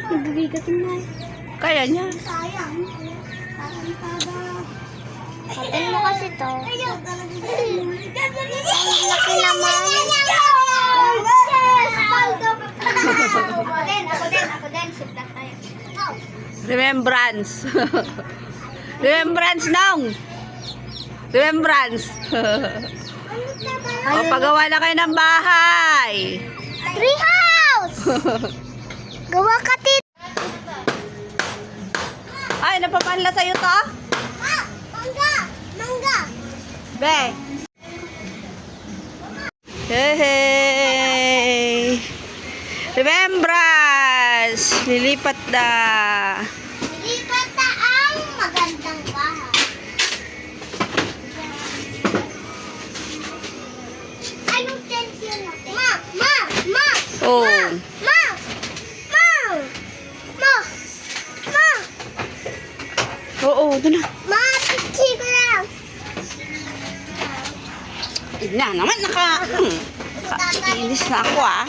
Nabibigatin na. Kaya niya. Sayang. Kapin mo kasi to. Ang laki naman. Ako din. Suplat tayo. Remembrance. Remembrance nong. Remembrance. O, pagawa na kayo ng bahay. Tree house! Gawa ka tito. Ay, napapanla sa'yo to? Mangga! Be. Hey! Remembrance! Lilipat na. Lipat na ang magandang bahay. Anong tensyon natin? Ma! Oh. Ma! Oo, doon na. Ma! Pichi ko lang! Tignan naman, Inis na ako ah.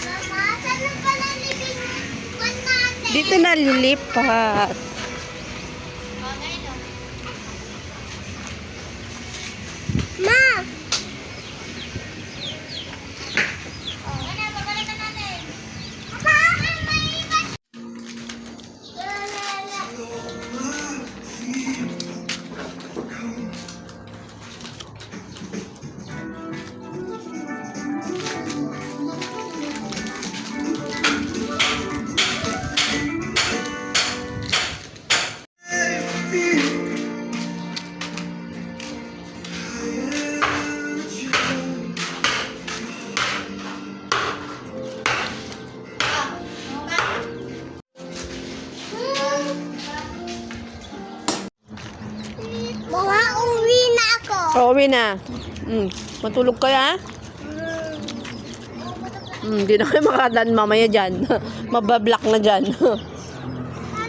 Mama, saan na pala living one natin? Dito na lilipat. Ma! Mga uwi na ako. Pauwi na. Matulog kayo ha? Hindi na kayo makadaan mamaya dyan. Mabablock na dyan. Ano,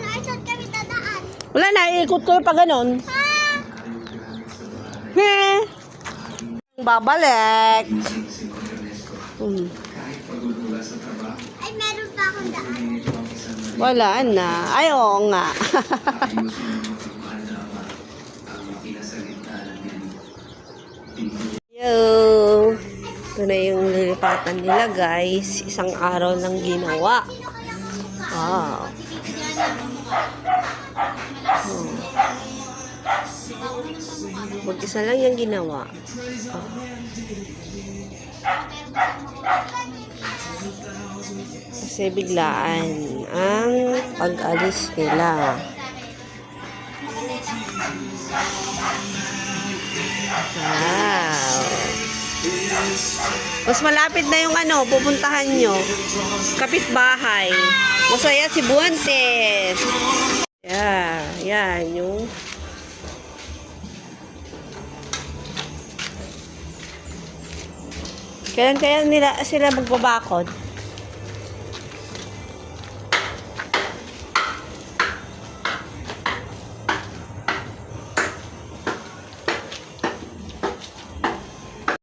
ay saan kami dadaan? Wala na, iikot ko pa ganon. Babalik. Ay, meron pa akong daan. Wala na. Ay, oo nga. Yo. Ito na yung lilipatan nila, guys. Isang araw lang ginawa. Wow. Mag-isa lang yung ginawa. Kasi biglaan ang pag-alis nila. Wow. Mas malapit na yung pupuntahan nyo. Kapitbahay. Masaya si Buwantes. Yeah, yan yung kailan nila sila magbabakod?